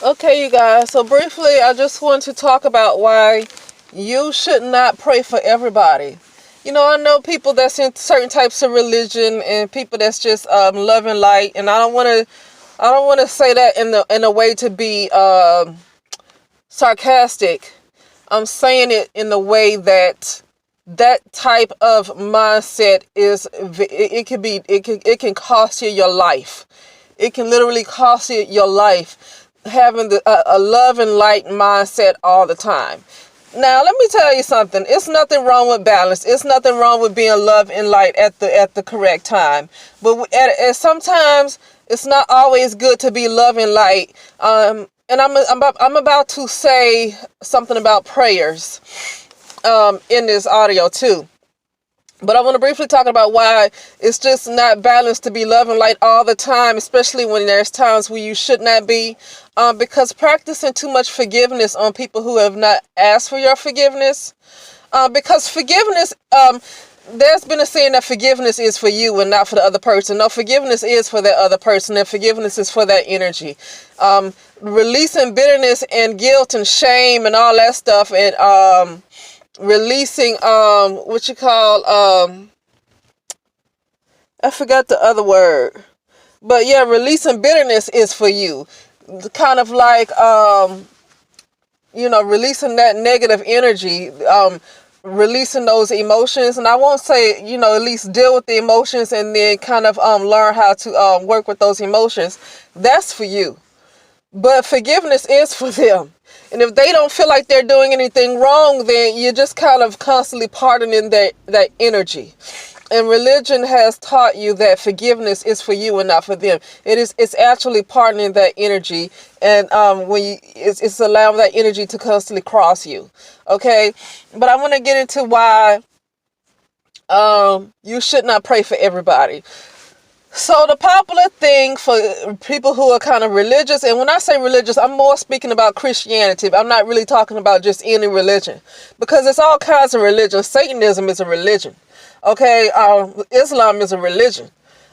Okay, you guys. So briefly, I just want to talk about why you should not pray for everybody. I know people that's in certain types of religion and people that's just love and light, and I don't want to say that in a way to be sarcastic. I'm saying it in the way that that type of mindset it can cost you your life. It can literally cost you your life having a love and light mindset all the time. Now, let me tell you something. It's nothing wrong with balance. It's nothing wrong with being love and light at the correct time. But sometimes it's not always good to be love and light. And I'm about to say something about prayers in this audio too. But I want to briefly talk about why it's just not balanced to be love and light all the time, especially when there's times where you should not be. Because practicing too much forgiveness on people who have not asked for your forgiveness. Because forgiveness, there's been a saying that forgiveness is for you and not for the other person. No, forgiveness is for that other person, and forgiveness is for that energy. Releasing bitterness and guilt and shame and all that stuff, and releasing what you call I forgot the other word, but yeah, releasing bitterness is for you. Kind of like releasing that negative energy, releasing those emotions. And I won't say, at least deal with the emotions and then kind of learn how to work with those emotions. That's for you. But forgiveness is for them. And if they don't feel like they're doing anything wrong, then you're just kind of constantly pardoning that energy. And religion has taught you that forgiveness is for you and not for them. It's actually pardoning that energy, and it's allowing that energy to constantly cross you. Okay, but I want to get into why you should not pray for everybody. So the popular thing for people who are kind of religious, and when I say religious, I'm more speaking about Christianity. I'm not really talking about just any religion, because it's all kinds of religion. Satanism is a religion. Okay, Islam is a religion.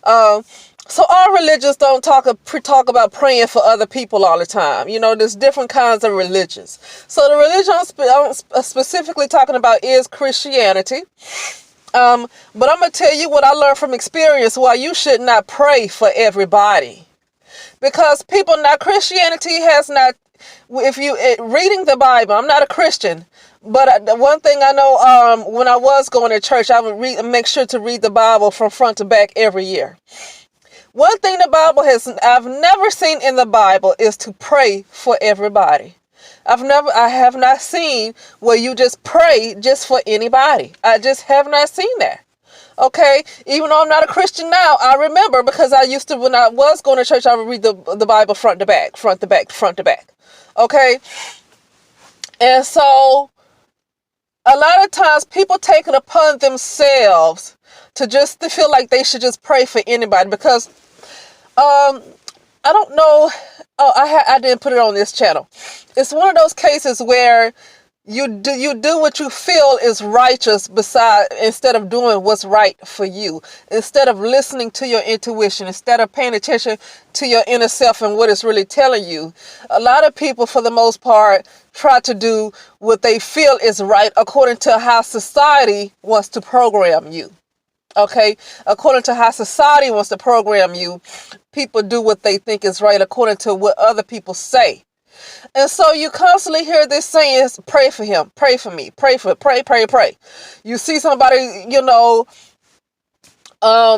So all religions don't talk about praying for other people all the time. There's different kinds of religions. So the religion I'm specifically talking about is Christianity. But I'm going to tell you what I learned from experience why you should not pray for everybody. Because Christianity has not, if you reading the Bible, I'm not a Christian, but the one thing I know, when I was going to church, I would make sure to read the Bible from front to back every year. One thing I've never seen in the Bible is to pray for everybody. I have not seen where you just pray just for anybody. I just have not seen that. Okay, even though I'm not a Christian now, I remember, because I used to, when I was going to church, I would read the Bible front to back, front to back, front to back. Okay, and so a lot of times people take it upon themselves to feel like they should just pray for anybody, because I don't know. Oh, I didn't put it on this channel. It's one of those cases where you do what you feel is righteous, instead of doing what's right for you, instead of listening to your intuition, instead of paying attention to your inner self and what it's really telling you. A lot of people, for the most part, try to do what they feel is right according to how society wants to program you. Okay, according to how society wants to program you, people do what they think is right according to what other people say. And so you constantly hear this saying, pray for him, pray for me, pray. You see somebody,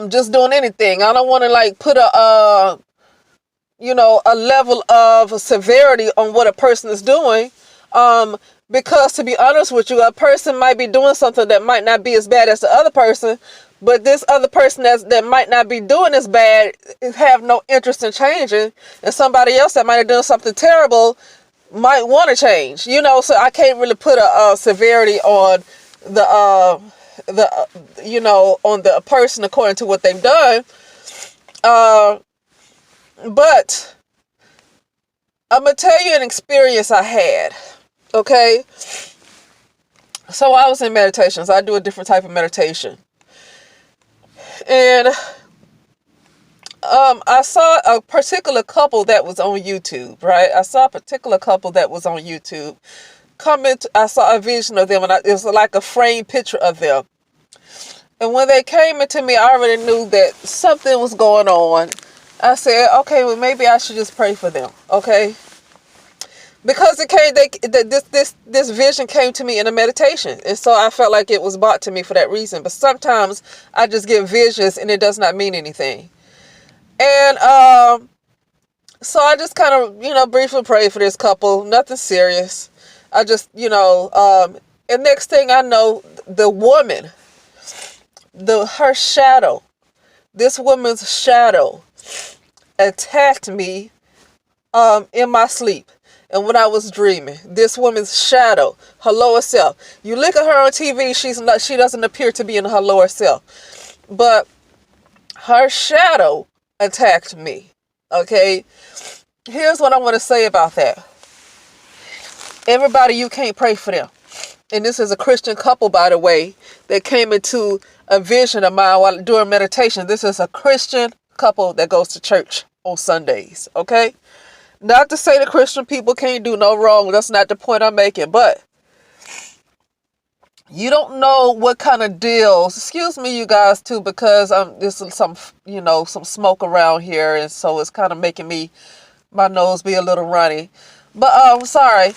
just doing anything. I don't want to put a level of severity on what a person is doing. Because to be honest with you, a person might be doing something that might not be as bad as the other person, but this other person that might not be doing as bad have no interest in changing, and somebody else that might have done something terrible might want to change. So I can't really put a severity on on the person according to what they've done. But I'm gonna tell you an experience I had. Okay, so I was in meditations. I do a different type of meditation. And I saw a particular couple that was on YouTube, right? I saw a particular couple that was on YouTube. I saw a vision of them, and it was like a framed picture of them. And when they came into me, I already knew that something was going on. I said, okay, well, maybe I should just pray for them, okay? Because this vision came to me in a meditation, and so I felt like it was brought to me for that reason. But sometimes I just get visions, and it does not mean anything. And so I just kind of, briefly prayed for this couple. Nothing serious. I just, and next thing I know, the woman, her shadow, this woman's shadow attacked me in my sleep. And when I was dreaming, this woman's shadow, her lower self. You look at her on TV, she doesn't appear to be in her lower self. But her shadow attacked me. Okay? Here's what I want to say about that. Everybody, you can't pray for them. And this is a Christian couple, by the way, that came into a vision of mine during meditation. This is a Christian couple that goes to church on Sundays. Okay? Not to say that Christian people can't do no wrong. That's not the point I'm making. But you don't know what kind of deals. Excuse me, you guys, too, because there's some smoke around here, and so it's kind of making my nose be a little runny. But I'm sorry.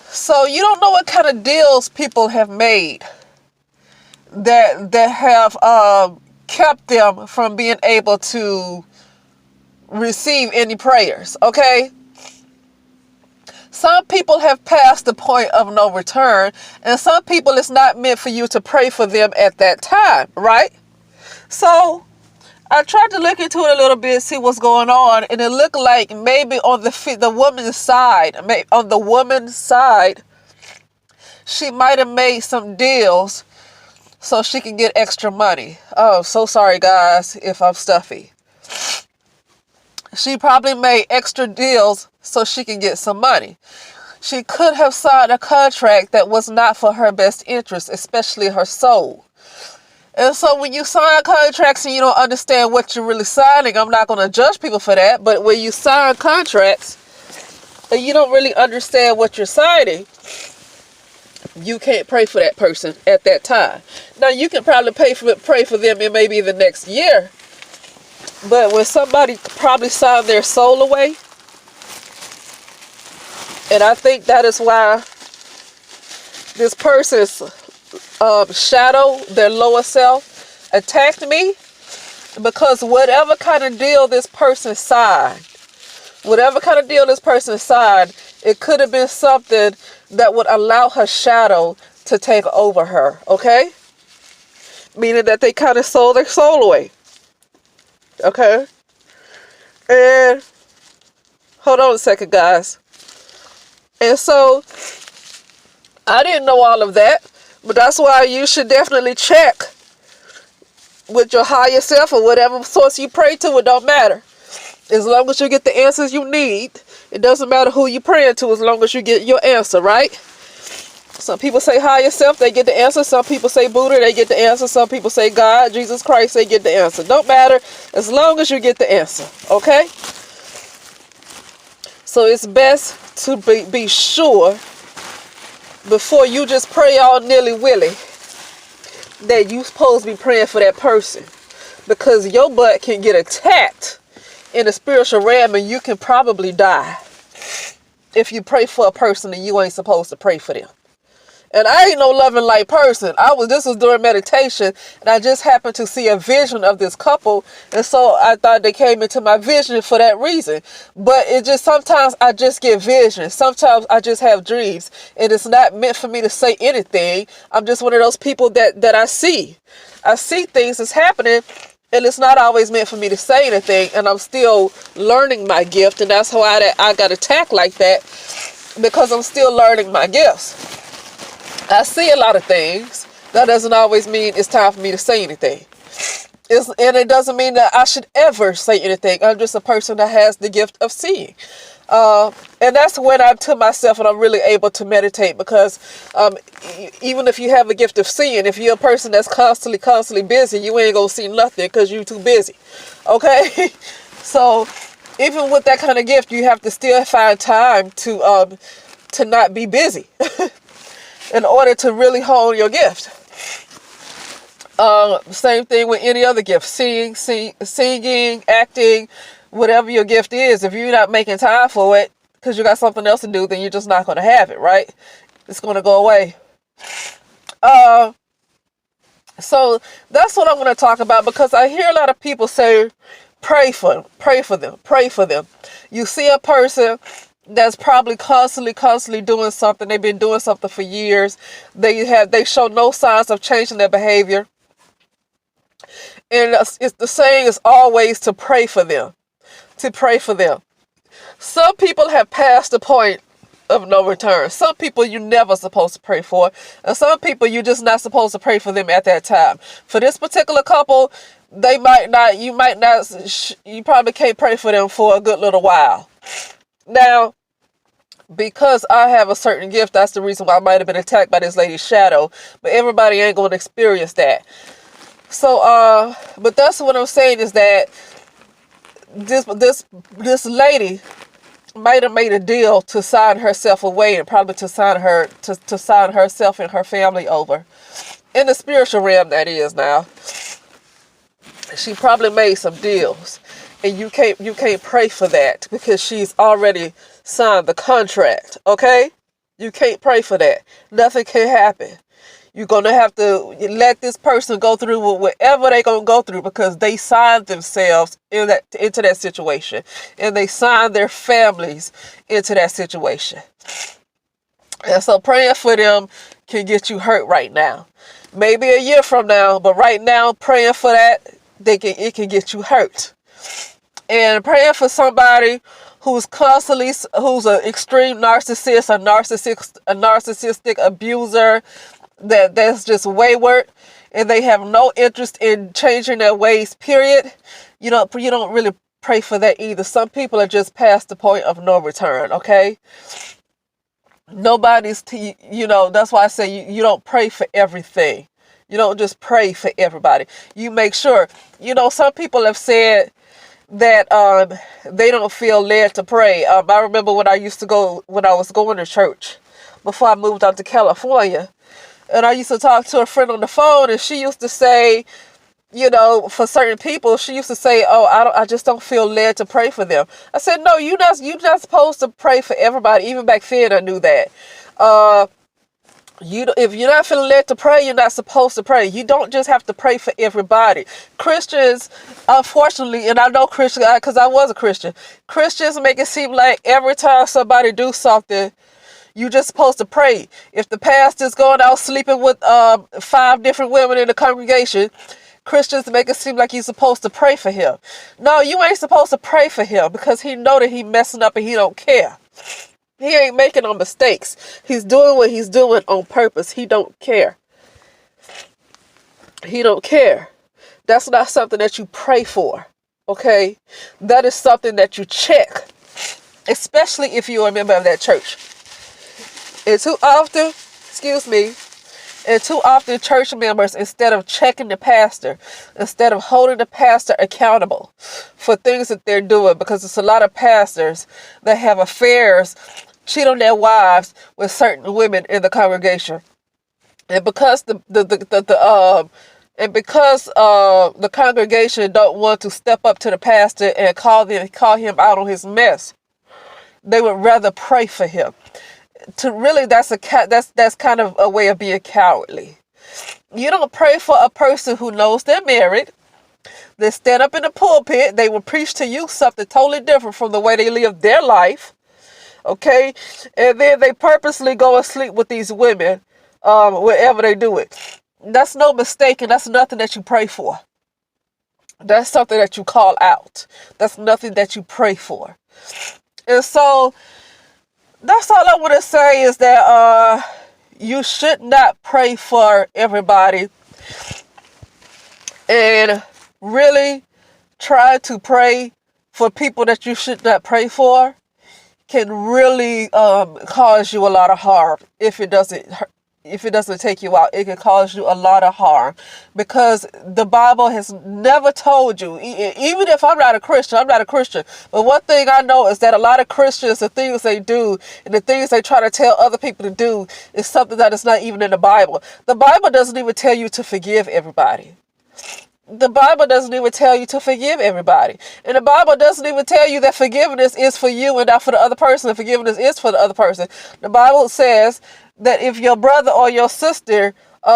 So you don't know what kind of deals people have made that have kept them from being able to receive any prayers, okay? Some people have passed the point of no return, and some people it's not meant for you to pray for them at that time, right? So I tried to look into it a little bit, see what's going on, and it looked like maybe on the woman's side, she might have made some deals so she can get extra money. Oh, so sorry, guys, if I'm stuffy. She probably made extra deals so she can get some money. She could have signed a contract that was not for her best interest, especially her soul. And so when you sign contracts and you don't understand what you're really signing, I'm not going to judge people for that, but when you sign contracts and you don't really understand what you're signing, you can't pray for that person at that time. Now, you can probably pray for them in maybe the next year, but when somebody probably signed their soul away, and I think that is why this person's shadow, their lower self, attacked me, because whatever kind of deal this person signed, it could have been something that would allow her shadow to take over her, okay? Meaning that they kind of sold their soul away. Okay? And hold on a second, guys. And so I didn't know all of that, but that's why you should definitely check with your higher self or whatever source you pray to. It don't matter. As long as you get the answers you need, it doesn't matter who you're praying to, as long as you get your answer, right? Some people say higher self, they get the answer. Some people say Buddha, they get the answer. Some people say God, Jesus Christ, they get the answer. Don't matter, as long as you get the answer, okay? So it's best to be sure before you just pray all nilly-willy that you're supposed to be praying for that person, because your butt can get attacked in the spiritual realm and you can probably die if you pray for a person and you ain't supposed to pray for them. And I ain't no loving light person. This was during meditation, and I just happened to see a vision of this couple, and so I thought they came into my vision for that reason. But sometimes I just get visions. Sometimes I just have dreams, and it's not meant for me to say anything. I'm just one of those people that I see. I see things that's happening, and it's not always meant for me to say anything, and I'm still learning my gift, and that's why I got attacked like that, because I'm still learning my gifts. I see a lot of things. That doesn't always mean it's time for me to say anything. And it doesn't mean that I should ever say anything. I'm just a person that has the gift of seeing. And that's when I'm to myself and I'm really able to meditate, because even if you have a gift of seeing, if you're a person that's constantly busy, you ain't gonna see nothing because you're too busy. Okay? So even with that kind of gift, you have to still find time to not be busy in order to really hone your gift. Same thing with any other gift, singing, acting, whatever your gift is. If you're not making time for it because you got something else to do, then you're just not going to have it, right? It's going to go away. So that's what I'm going to talk about, because I hear a lot of people say, pray for them. You see a person that's probably constantly doing something. They've been doing something for years. They show no signs of changing their behavior. And it's the saying is always to pray for them. To pray for them. Some people have passed the point of no return. Some people you're never supposed to pray for. And some people you're just not supposed to pray for them at that time. For this particular couple, you probably can't pray for them for a good little while. Now, because I have a certain gift, that's the reason why I might have been attacked by this lady's shadow. But everybody ain't going to experience that. So, but that's what I'm saying, is that this lady might have made a deal to sign herself away, and probably to sign herself and her family over. In the spiritual realm, that is now. She probably made some deals. And you can't pray for that because she's already signed the contract, okay? You can't pray for that. Nothing can happen. You're going to have to let this person go through whatever they're going to go through, because they signed themselves into that situation. And they signed their families into that situation. And so praying for them can get you hurt right now. Maybe a year from now, but right now, praying for that, it can get you hurt. And praying for somebody who's an extreme narcissist, a narcissistic abuser, that's just wayward, and they have no interest in changing their ways, period. You don't really pray for that either. Some people are just past the point of no return, okay? That's why I say you don't pray for everything. You don't just pray for everybody. You make sure. Some people have said that they don't feel led to pray. I remember when I was going to church before I moved out to California. And I used to talk to a friend on the phone, and she used to say, for certain people, she used to say, "Oh, I just don't feel led to pray for them." I said, "No, you're not supposed to pray for everybody." Even back then, I knew that. If you're not feeling led to pray, you're not supposed to pray. You don't just have to pray for everybody. Christians, unfortunately, and I know Christians because I was a Christian. Christians make it seem like every time somebody do something, you just supposed to pray. If the pastor's going out sleeping with 5 different women in the congregation, Christians make it seem like you're supposed to pray for him. No, you ain't supposed to pray for him, because he know that he messing up and he don't care. He ain't making no mistakes. He's doing what he's doing on purpose. He don't care. He don't care. That's not something that you pray for, okay? That is something that you check, especially if you're a member of that church. And too often church members, instead of checking the pastor, instead of holding the pastor accountable for things that they're doing, because it's a lot of pastors that have affairs, cheat on their wives with certain women in the congregation. And because the congregation don't want to step up to the pastor and call him out on his mess, they would rather pray for him. That's kind of a way of being cowardly. You don't pray for a person who knows they're married. They stand up in the pulpit. They will preach to you something totally different from the way they live their life. Okay? And then they purposely go and sleep with these women wherever they do it. That's no mistake, and that's nothing that you pray for. That's something that you call out. That's nothing that you pray for. And so that's all I want to say, is that you should not pray for everybody, and really try to pray for people that you should not pray for. can really cause you a lot of harm if it doesn't take you out. It can cause you a lot of harm, because the Bible has never told you, even if I'm not a Christian, but one thing I know is that a lot of Christians, the things they do and the things they try to tell other people to do is something that is not even in the Bible. The Bible doesn't even tell you to forgive everybody. The Bible doesn't even tell you to forgive everybody. And the Bible doesn't even tell you that forgiveness is for you and not for the other person. And forgiveness is for the other person. The Bible says that if your brother or your sister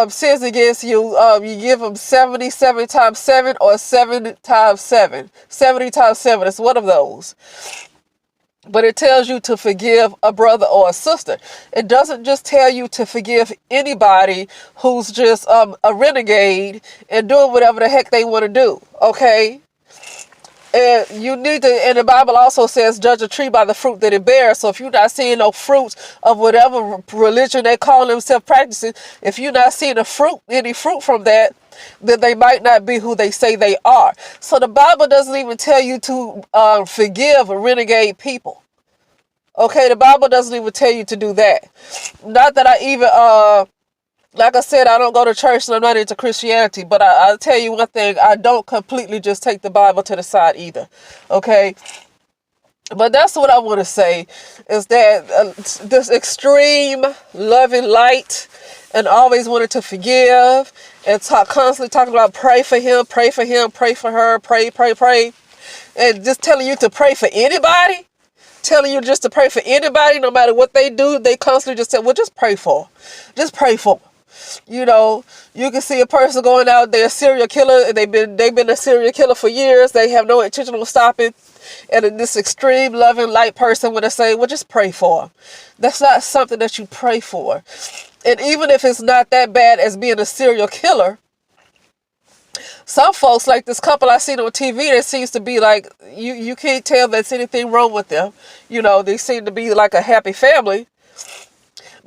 sins against you, you give them 77 times 7 or 7 times 7. 70 times 7. It's one of those. But it tells you to forgive a brother or a sister. It doesn't just tell you to forgive anybody who's just a renegade and doing whatever the heck they want to do. Okay? And you need to, and the Bible also says, judge a tree by the fruit that it bears. So if you're not seeing no fruits of whatever religion they call themselves practicing, if you're not seeing any fruit from that, then they might not be who they say they are. So the Bible doesn't even tell you to forgive renegade people. Okay, the Bible doesn't even tell you to do that. Not that I even, like I said, I don't go to church and I'm not into Christianity, but I'll tell you one thing, I don't completely just take the Bible to the side either. Okay? But that's what I want to say, is that this extreme loving light and always wanted to forgive and constantly talking about pray for him, pray for her, pray. And just telling you to pray for anybody, telling you just to pray for anybody, no matter what they do, they constantly just say, well, just pray for them. Just pray for them. You know, you can see a person going out there, a serial killer, and they've been a serial killer for years. They have no intention of stopping. And then this extreme loving light person would say, well, just pray for them. That's not something that you pray for. And even if it's not that bad as being a serial killer, some folks, like this couple I seen on TV, that seems to be like, you can't tell there's anything wrong with them. You know, they seem to be like a happy family.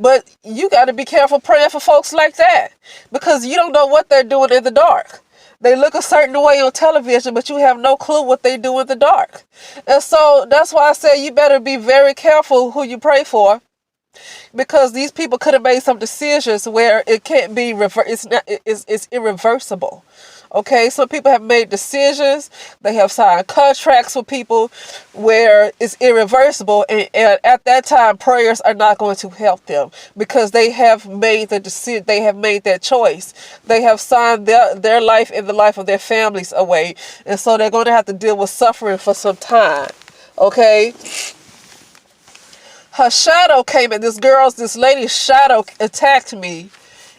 But you got to be careful praying for folks like that, because you don't know what they're doing in the dark. They look a certain way on television, but you have no clue what they do in the dark. And so that's why I say you better be very careful who you pray for, because these people could have made some decisions where it can't be it's irreversible. Okay, some people have made decisions, they have signed contracts with people where it's irreversible, and at that time prayers are not going to help them, because they have made the decision, they have made that choice, they have signed their life and the life of their families away, and so they're going to have to deal with suffering for some time. Okay, her shadow came, and this lady's shadow attacked me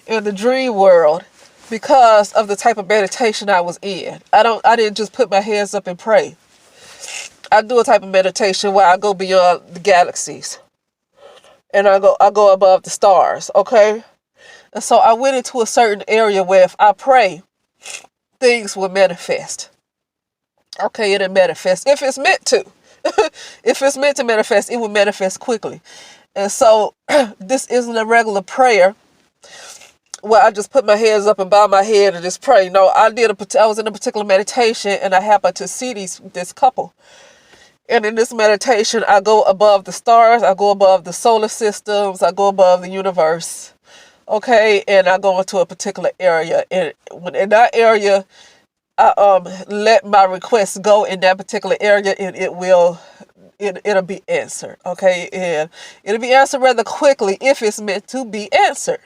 in the dream world, because of the type of meditation I was in. I didn't just put my hands up and pray. I do a type of meditation where I go beyond the galaxies. And I go above the stars, okay? And so I went into a certain area where if I pray, things will manifest. Okay, it'll manifest. If it's meant to. If it's meant to manifest, it will manifest quickly. And so this isn't a regular prayer well, I just put my hands up and bow my head and just pray. No, I was in a particular meditation, and I happened to see this couple. And in this meditation, I go above the stars, I go above the solar systems, I go above the universe. Okay, and I go into a particular area, and when in that area, I let my request go in that particular area, and it'll be answered. Okay, and it'll be answered rather quickly if it's meant to be answered.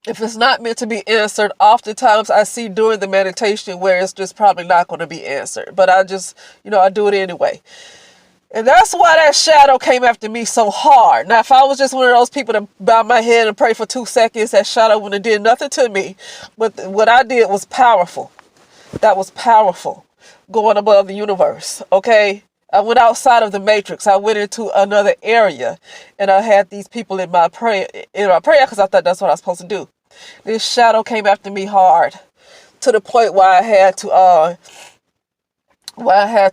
If it's not meant to be answered, oftentimes I see during the meditation where it's just probably not going to be answered. But I just, I do it anyway. And that's why that shadow came after me so hard. Now, if I was just one of those people to bow my head and pray for 2 seconds, that shadow wouldn't have did nothing to me. But what I did was powerful. That was powerful. Going above the universe, okay? I went outside of the matrix. I went into another area, and I had these people in my prayer because I thought that's what I was supposed to do. This shadow came after me hard, to the point where I had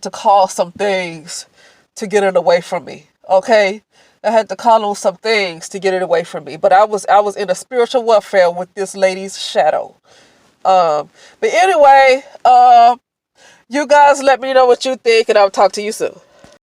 to call some things to get it away from me. Okay, I had to call on some things to get it away from me. But I was in a spiritual warfare with this lady's shadow. But anyway, you guys let me know what you think, and I'll talk to you soon.